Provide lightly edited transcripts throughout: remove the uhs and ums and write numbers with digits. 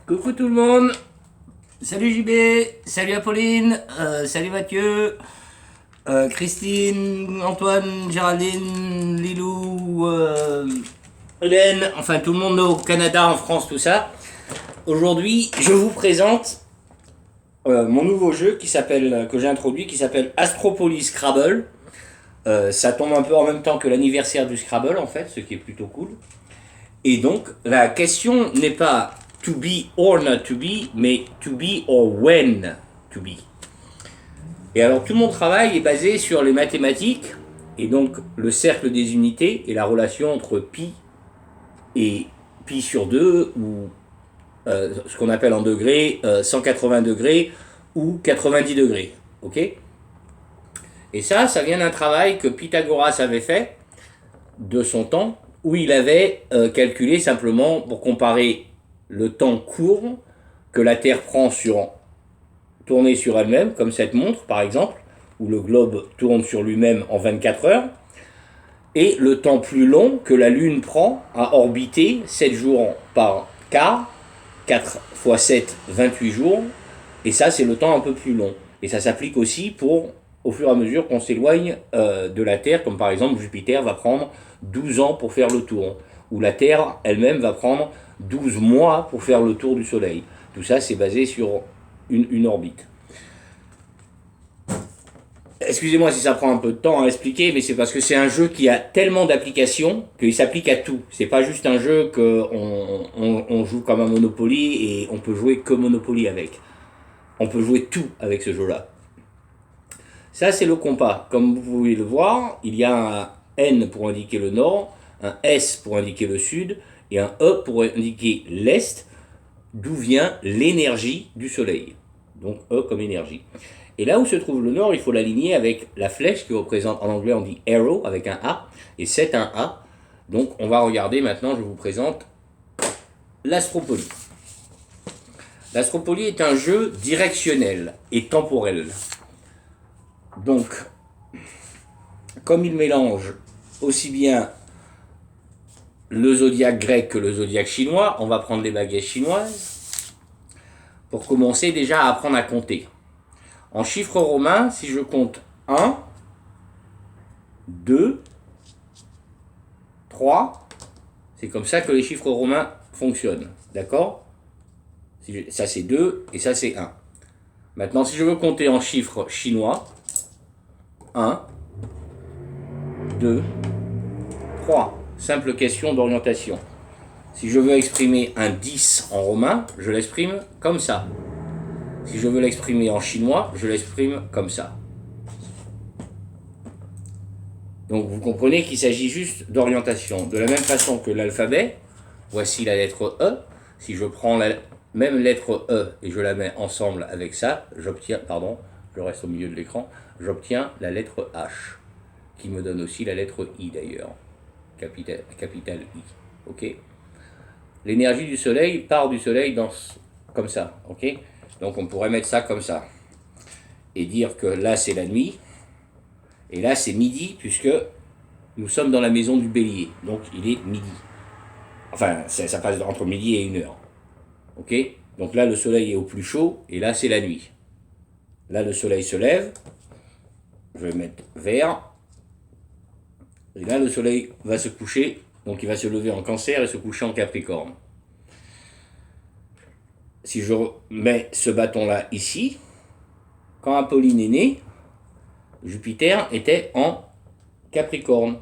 Coucou tout le monde, salut JB, salut Apolline, salut Mathieu, Christine, Antoine, Géraldine, Lilou, Hélène, enfin tout le monde au Canada, en France, tout ça. Aujourd'hui, je vous présente mon nouveau jeu que j'ai introduit qui s'appelle Astropolis Scrabble. Ça tombe un peu en même temps que l'anniversaire du Scrabble en fait, ce qui est plutôt cool. Et donc, la question n'est pas to be or not to be, mais to be or when to be. Et alors, tout mon travail est basé sur les mathématiques, et donc le cercle des unités et la relation entre pi et pi sur 2, ou ce qu'on appelle en degrés 180 degrés ou 90 degrés. Ok. Et ça vient d'un travail que Pythagoras avait fait de son temps, où il avait calculé simplement pour comparer le temps court que la Terre prend sur tourner sur elle-même, comme cette montre par exemple, où le globe tourne sur lui-même en 24 heures, et le temps plus long que la Lune prend à orbiter 7 jours par quart, 4 fois 7, 28 jours, et ça c'est le temps un peu plus long. Et ça s'applique aussi pour, au fur et à mesure qu'on s'éloigne de la Terre, comme par exemple Jupiter va prendre 12 ans pour faire le tour, ou la Terre elle-même va prendre 12 mois pour faire le tour du Soleil. Tout ça c'est basé sur une orbite. Excusez-moi si ça prend un peu de temps à expliquer, mais c'est parce que c'est un jeu qui a tellement d'applications qu'il s'applique à tout. C'est pas juste un jeu qu'on joue comme un Monopoly et on peut jouer que Monopoly avec. On peut jouer tout avec ce jeu-là. Ça, c'est le compas. Comme vous pouvez le voir, il y a un N pour indiquer le nord, un S pour indiquer le sud et un E pour indiquer l'est, d'où vient l'énergie du soleil. Donc E comme énergie. Et là où se trouve le nord, il faut l'aligner avec la flèche qui représente, en anglais on dit arrow avec un A, et c'est un A. Donc on va regarder maintenant, je vous présente l'Astropolie. L'Astropolie est un jeu directionnel et temporel. Donc, comme il mélange aussi bien le zodiaque grec que le zodiaque chinois, on va prendre les baguettes chinoises pour commencer déjà à apprendre à compter. En chiffres romains, si je compte 1, 2, 3, c'est comme ça que les chiffres romains fonctionnent. D'accord? Ça c'est 2 et ça c'est 1. Maintenant, si je veux compter en chiffres chinois, 1, 2, 3. Simple question d'orientation. Si je veux exprimer un 10 en romain, je l'exprime comme ça. Si je veux l'exprimer en chinois, je l'exprime comme ça. Donc vous comprenez qu'il s'agit juste d'orientation. De la même façon que l'alphabet, voici la lettre E. Si je prends la même lettre E et je la mets ensemble avec ça, j'obtiens, pardon, je reste au milieu de l'écran, j'obtiens la lettre H, qui me donne aussi la lettre I d'ailleurs, capitale I. Ok. L'énergie du soleil part du soleil comme ça. Ok. Donc on pourrait mettre ça comme ça. Et dire que là c'est la nuit, et là c'est midi, puisque nous sommes dans la maison du bélier. Donc il est midi. Enfin, ça passe entre midi et 1 heure. Ok. Donc là le soleil est au plus chaud, et là c'est la nuit. Là le soleil se lève, je vais mettre vert, et là le soleil va se coucher, donc il va se lever en cancer et se coucher en capricorne. Si je mets ce bâton-là ici, quand Apolline est née, Jupiter était en Capricorne.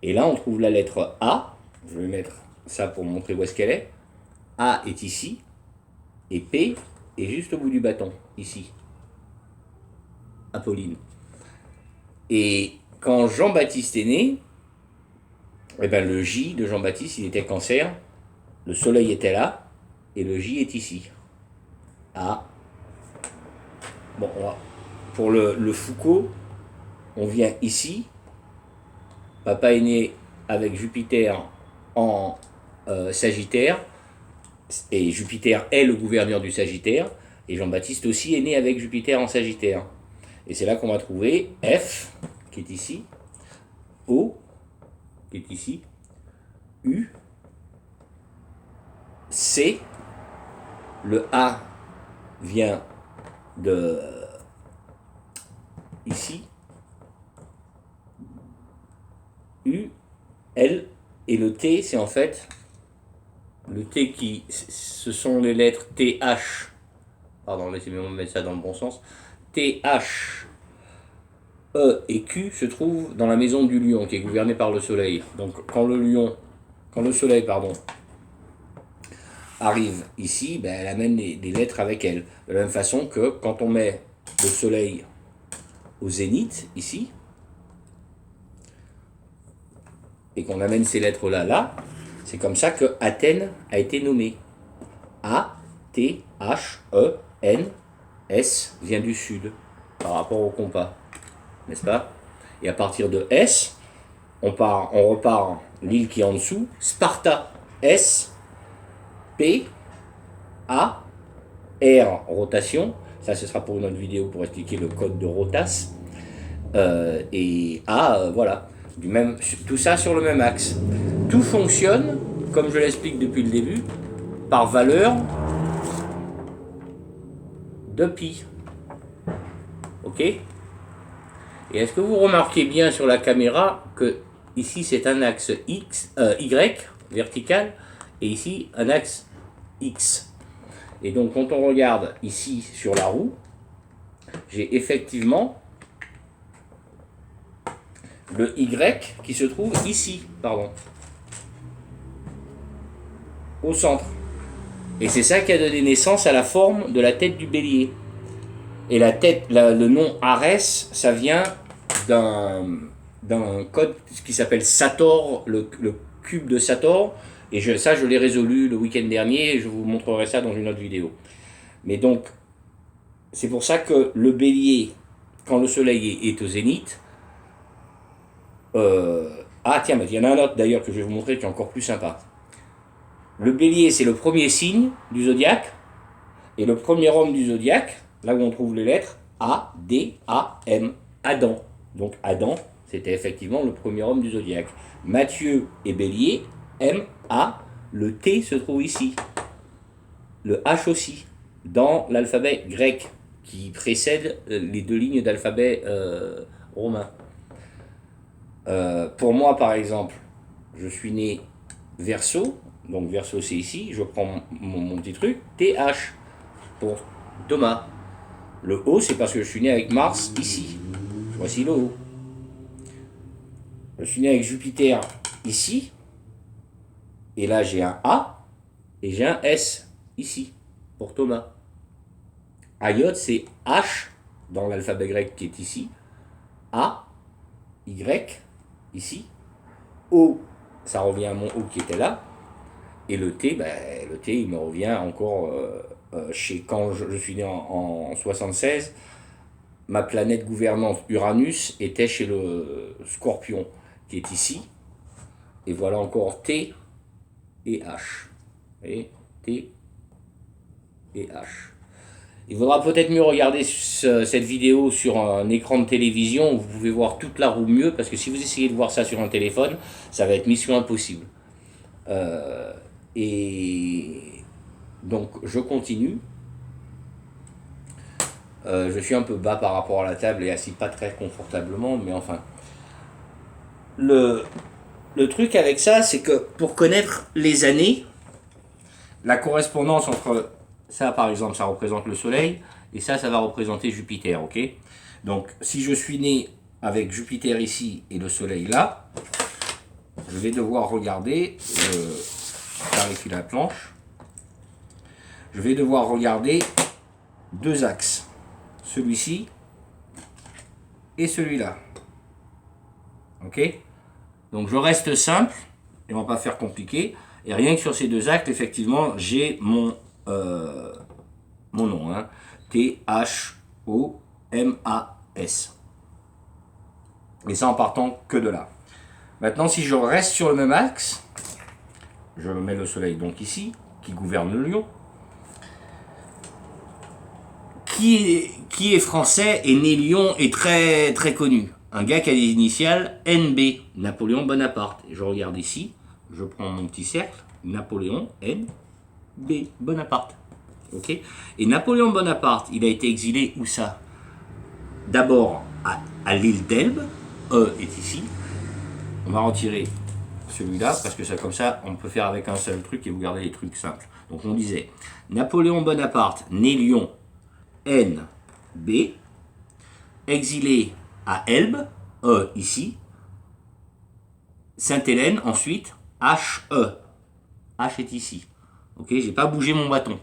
Et là, on trouve la lettre A. Je vais mettre ça pour montrer où est-ce qu'elle est. A est ici. Et P est juste au bout du bâton, ici. Apolline. Et quand Jean-Baptiste est né, eh ben, le J de Jean-Baptiste, il était Cancer. Le soleil était là. Et le J est ici. A. Bon, pour le Foucault, on vient ici. Papa est né avec Jupiter en Sagittaire, et Jupiter est le gouverneur du Sagittaire, et Jean-Baptiste aussi est né avec Jupiter en Sagittaire. Et c'est là qu'on va trouver F, qui est ici, O, qui est ici, U, C, Le A vient de ici, U, L, et le T, c'est en fait le T qui, ce sont les lettres TH, pardon, laissez-moi mettre ça dans le bon sens, TH, E et Q se trouvent dans la maison du lion qui est gouvernée par le soleil. Donc quand le soleil, pardon, arrive ici, ben, elle amène des lettres avec elle. De la même façon que quand on met le soleil au zénith, ici, et qu'on amène ces lettres-là, là, c'est comme ça que Athènes a été nommée. A, T, H, E, N, S vient du sud, par rapport au compas, n'est-ce pas? Et à partir de S, on repart l'île qui est en dessous, Sparta, S, P, A, R, rotation, ça ce sera pour une autre vidéo pour expliquer le code de Rotas, et A, voilà, tout ça sur le même axe. Tout fonctionne, comme je l'explique depuis le début, par valeur de pi. Ok? Et est-ce que vous remarquez bien sur la caméra que ici c'est un axe Y vertical et ici un axe X. Et donc quand on regarde ici sur la roue, j'ai effectivement le Y qui se trouve ici, pardon, au centre. Et c'est ça qui a donné naissance à la forme de la tête du bélier. Et la tête, le nom Arès, ça vient d'un code qui s'appelle Sator, le cube de Sator. Et ça, je l'ai résolu le week-end dernier et je vous montrerai ça dans une autre vidéo. Mais donc, c'est pour ça que le bélier, quand le soleil est au zénith, ah tiens, mais il y en a un autre d'ailleurs que je vais vous montrer qui est encore plus sympa. Le bélier, c'est le premier signe du zodiaque, et le premier homme du zodiaque, là où on trouve les lettres, A, D, A, M, Adam. Donc Adam, c'était effectivement le premier homme du zodiaque. Matthieu et bélier, M, A, le T se trouve ici. Le H aussi, dans l'alphabet grec, qui précède les deux lignes d'alphabet romain. Pour moi, par exemple, je suis né Verseau, donc Verseau c'est ici, je prends mon petit truc, TH pour Thomas. Le O c'est parce que je suis né avec Mars ici, voici le O. Je suis né avec Jupiter ici, et là j'ai un A, et j'ai un S ici, pour Thomas. Aïot c'est H, dans l'alphabet grec qui est ici, A, Y, ici, O, ça revient à mon O qui était là, et le T, le T il me revient encore quand je suis né en 76, ma planète gouvernante Uranus était chez le Scorpion qui est ici, et voilà encore T et H, et T et H. Il faudra peut-être mieux regarder cette vidéo sur un écran de télévision où vous pouvez voir toute la roue mieux, parce que si vous essayez de voir ça sur un téléphone, ça va être mission impossible. Et donc je continue. Je suis un peu bas par rapport à la table et assis pas très confortablement, mais enfin. Le truc avec ça, c'est que pour connaître les années, la correspondance entre ça, par exemple, ça représente le soleil, et ça va représenter Jupiter, ok? Donc, si je suis né avec Jupiter ici et le soleil là, je vais devoir regarder, clarifie la planche, je vais devoir regarder deux axes, celui-ci et celui-là, ok? Donc, je reste simple, et on va pas faire compliqué, et rien que sur ces deux axes, effectivement, j'ai mon nom, hein, T-H-O-M-A-S. Et ça en partant que de là. Maintenant, si je reste sur le même axe, je mets le soleil donc ici, qui gouverne le lion. Qui est français et né Lion et très, très connu? Un gars qui a des initiales NB, Napoléon Bonaparte. Et je regarde ici, je prends mon petit cercle, Napoléon N B Bonaparte. Ok. Et Napoléon Bonaparte, il a été exilé où ça? D'abord à l'île d'Elbe, E est ici. On va retirer celui-là, parce que ça, comme ça, on peut faire avec un seul truc et vous gardez les trucs simples. Donc on disait, Napoléon Bonaparte, né Lyon, N, B, exilé à Elbe, E ici, Sainte-Hélène, ensuite, H, E. H est ici. Ok, j'ai pas bougé mon bâton.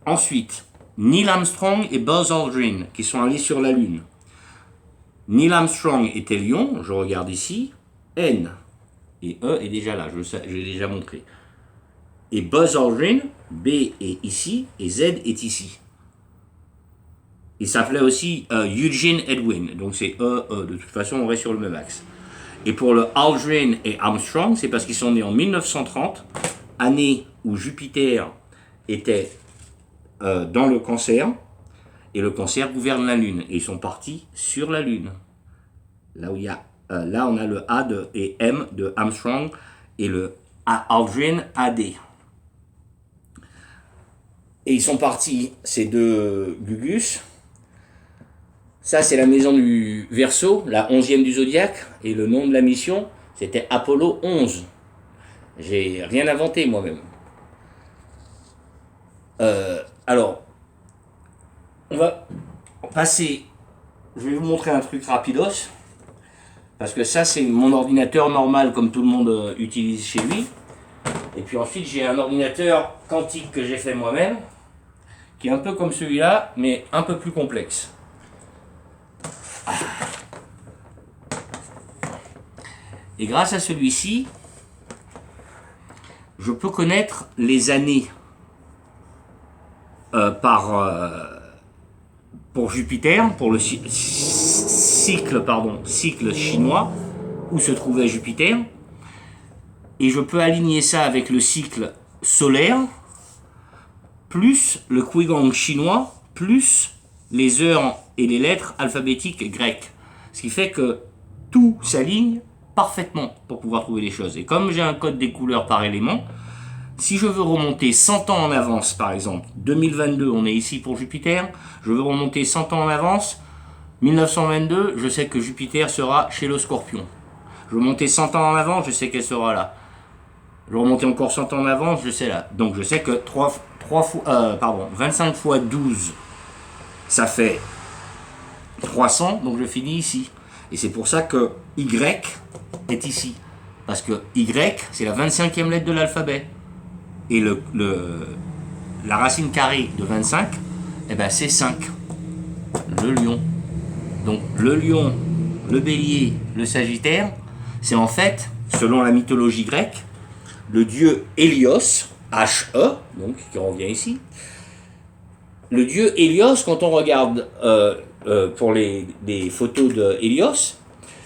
Ensuite, Neil Armstrong et Buzz Aldrin, qui sont allés sur la Lune. Neil Armstrong était Lyon, je regarde ici, N, et E est déjà là, je l'ai déjà montré. Et Buzz Aldrin, B est ici, et Z est ici. Il s'appelait aussi Eugene Edwin, donc c'est E. De toute façon, on reste sur le même axe. Et pour le Aldrin et Armstrong, c'est parce qu'ils sont nés en 1930, année où Jupiter était dans le Cancer, et le Cancer gouverne la Lune. Et ils sont partis sur la Lune. Là où il y a, là on a le A et M de Armstrong et le Aldrin AD. Et ils sont partis, ces deux Gugus. Ça, c'est la maison du Verseau, la 11e du Zodiaque, et le nom de la mission, c'était Apollo 11. J'ai rien inventé moi-même. Alors, on va passer, je vais vous montrer un truc rapidos, parce que ça, c'est mon ordinateur normal, comme tout le monde utilise chez lui. Et puis ensuite, j'ai un ordinateur quantique que j'ai fait moi-même, qui est un peu comme celui-là, mais un peu plus complexe. Et grâce à celui-ci, je peux connaître les années pour Jupiter, pour le cycle chinois, où se trouvait Jupiter. Et je peux aligner ça avec le cycle solaire, plus le Qigong chinois, plus les heures et les lettres alphabétiques grecques. Ce qui fait que tout s'aligne parfaitement pour pouvoir trouver les choses. Et comme j'ai un code des couleurs par élément, si je veux remonter 100 ans en avance, par exemple, 2022, on est ici pour Jupiter, je veux remonter 100 ans en avance, 1922, je sais que Jupiter sera chez le Scorpion. Je veux monter 100 ans en avant, je sais qu'elle sera là. Je vais remonter encore 100 ans en avant, je sais là. Donc je sais que 25 fois 12, ça fait 300, donc je finis ici. Et c'est pour ça que Y est ici. Parce que Y, c'est la 25e lettre de l'alphabet. Et la racine carrée de 25, eh ben c'est 5. Le lion. Donc le lion, le bélier, le sagittaire, c'est en fait, selon la mythologie grecque, le dieu Hélios, H-E, donc qui revient ici. Le dieu Hélios, quand on regarde pour les photos de Hélios,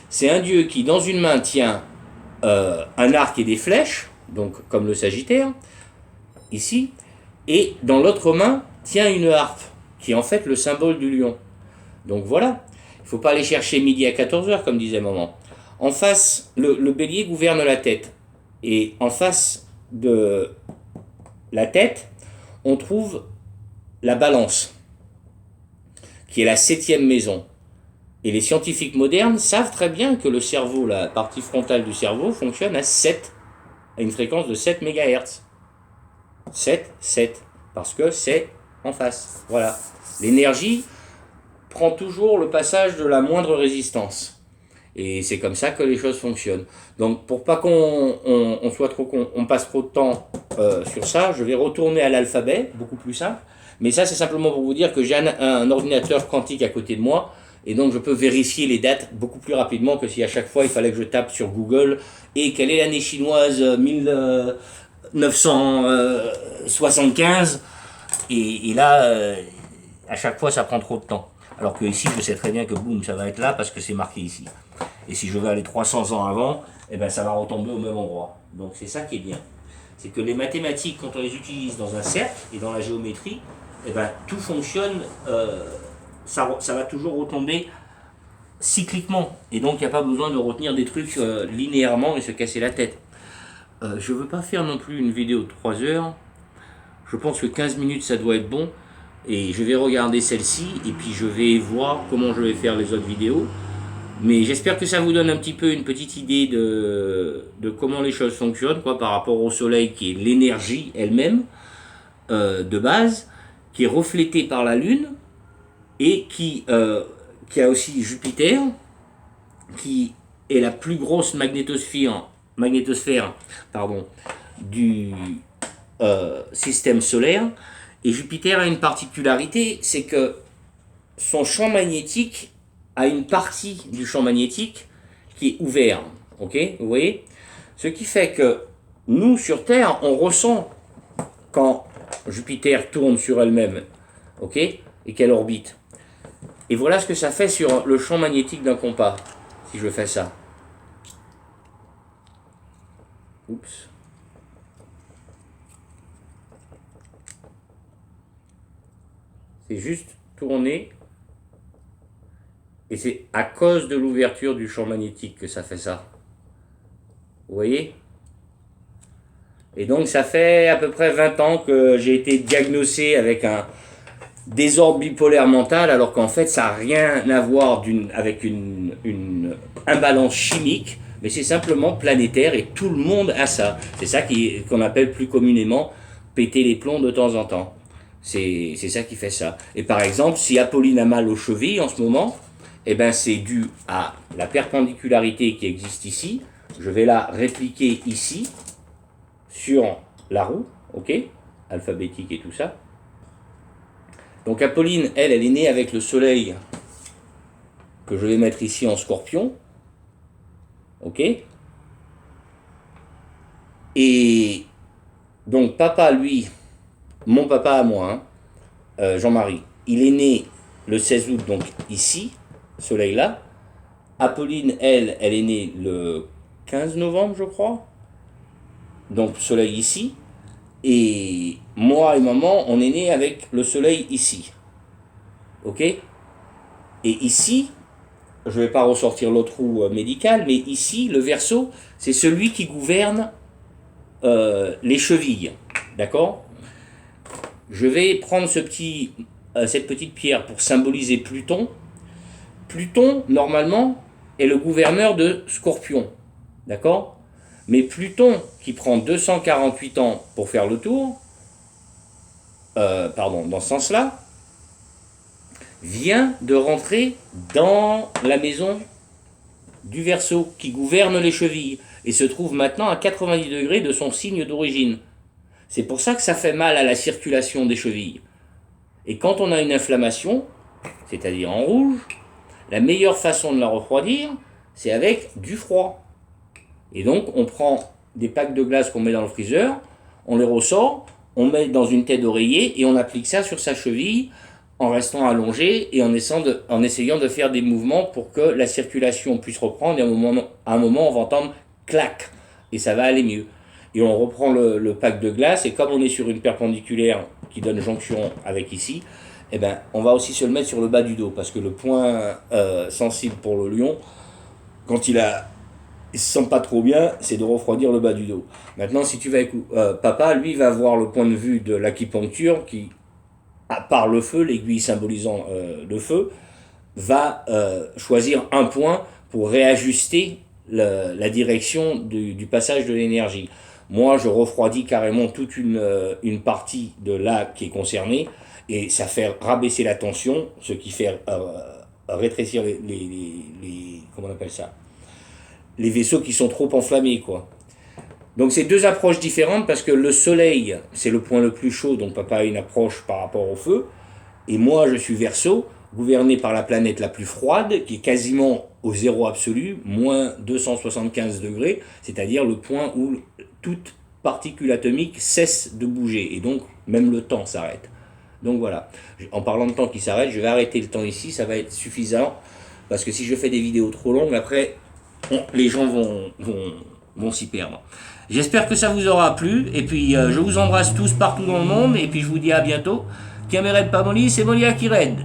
c'est un dieu qui, dans une main, tient un arc et des flèches, donc comme le Sagittaire, ici, et dans l'autre main, tient une harpe, qui est en fait le symbole du lion. Donc voilà, il ne faut pas aller chercher midi à 14h, comme disait maman. En face, le bélier gouverne la tête, et en face de la tête, on trouve la balance, qui est la 7e maison. Et les scientifiques modernes savent très bien que le cerveau, la partie frontale du cerveau, fonctionne à une fréquence de 7 MHz. 7, parce que c'est en face. Voilà. L'énergie prend toujours le passage de la moindre résistance. Et c'est comme ça que les choses fonctionnent. Donc pour pas qu'on passe trop de temps sur ça, je vais retourner à l'alphabet, beaucoup plus simple. Mais ça, c'est simplement pour vous dire que j'ai un ordinateur quantique à côté de moi, et donc je peux vérifier les dates beaucoup plus rapidement que si à chaque fois il fallait que je tape sur Google et quelle est l'année chinoise 1975, et là, à chaque fois ça prend trop de temps. Alors que ici, je sais très bien que boum, ça va être là parce que c'est marqué ici. Et si je veux aller 300 ans avant, eh ben, ça va retomber au même endroit. Donc c'est ça qui est bien. C'est que les mathématiques, quand on les utilise dans un cercle et dans la géométrie, eh ben, tout fonctionne, ça va toujours retomber cycliquement. Et donc il n'y a pas besoin de retenir des trucs linéairement et se casser la tête. Je ne veux pas faire non plus une vidéo de 3 heures. Je pense que 15 minutes ça doit être bon. Et je vais regarder celle-ci et puis je vais voir comment je vais faire les autres vidéos. Mais j'espère que ça vous donne un petit peu une petite idée de comment les choses fonctionnent quoi, par rapport au soleil qui est l'énergie elle-même de base, qui est reflétée par la Lune et qui a aussi Jupiter, qui est la plus grosse magnétosphère du système solaire. Et Jupiter a une particularité, c'est que son champ magnétique a une partie du champ magnétique qui est ouvert. Ok, vous voyez? Ce qui fait que nous, sur Terre, on ressent quand Jupiter tourne sur elle-même, ok, et qu'elle orbite. Et voilà ce que ça fait sur le champ magnétique d'un compas, si je fais ça. Oups. C'est juste tourner. Et c'est à cause de l'ouverture du champ magnétique que ça fait ça. Vous voyez? Et donc ça fait à peu près 20 ans que j'ai été diagnosté avec un désordre bipolaire mental, alors qu'en fait ça n'a rien à voir avec une imbalance chimique, mais c'est simplement planétaire et tout le monde a ça. C'est ça qu'on appelle plus communément péter les plombs de temps en temps. C'est ça qui fait ça. Et par exemple, si Apolline a mal aux chevilles en ce moment, eh ben c'est dû à la perpendicularité qui existe ici. Je vais la répliquer ici, sur la roue, ok, alphabétique et tout ça. Donc Apolline, elle est née avec le soleil, que je vais mettre ici en scorpion, ok. Et donc papa, lui, mon papa à moi, hein, Jean-Marie, il est né le 16 août, donc ici, soleil là. Apolline, elle est née le 15 novembre, je crois. Donc soleil ici. Et moi et maman, on est né avec le soleil ici. Ok? Et ici, je ne vais pas ressortir l'autre roue médicale, mais ici, le Verseau, c'est celui qui gouverne les chevilles. D'accord? Je vais prendre cette petite pierre pour symboliser Pluton. Pluton, normalement, est le gouverneur de Scorpion. D'accord? Mais Pluton, qui prend 248 ans pour faire le tour, dans ce sens-là, vient de rentrer dans la maison du Verseau, qui gouverne les chevilles, et se trouve maintenant à 90 degrés de son signe d'origine. C'est pour ça que ça fait mal à la circulation des chevilles. Et quand on a une inflammation, c'est-à-dire en rouge, la meilleure façon de la refroidir, c'est avec du froid. Et donc, on prend des packs de glace qu'on met dans le freezer, on les ressort, on met dans une tête d'oreiller et on applique ça sur sa cheville en restant allongé et en essayant de faire des mouvements pour que la circulation puisse reprendre. Et à un moment, on va entendre clac et ça va aller mieux. Et on reprend le pack de glace et comme on est sur une perpendiculaire qui donne jonction avec ici, eh ben, on va aussi se le mettre sur le bas du dos parce que le point sensible pour le lion, quand il se sent pas trop bien, c'est de refroidir le bas du dos. Maintenant, si tu vas écouter, papa, lui, va avoir le point de vue de l'acupuncture qui, à part le feu, l'aiguille symbolisant le feu, va choisir un point pour réajuster la direction du passage de l'énergie. Moi, je refroidis carrément toute une partie de là qui est concernée et ça fait rabaisser la tension, ce qui fait rétrécir comment on appelle ça, les vaisseaux qui sont trop enflammés, quoi. Donc c'est deux approches différentes parce que le soleil, c'est le point le plus chaud, donc papa a une approche par rapport au feu, et moi je suis Verseau, gouverné par la planète la plus froide, qui est quasiment au zéro absolu, moins 275 degrés, c'est-à-dire le point où toute particule atomique cesse de bouger, et donc même le temps s'arrête. Donc voilà, en parlant de temps qui s'arrête, je vais arrêter le temps ici, ça va être suffisant, parce que si je fais des vidéos trop longues, après, les gens vont s'y perdre. J'espère que ça vous aura plu, et puis je vous embrasse tous partout dans le monde, et puis je vous dis à bientôt. Kiameret Pamoli, c'est Molia qui raide.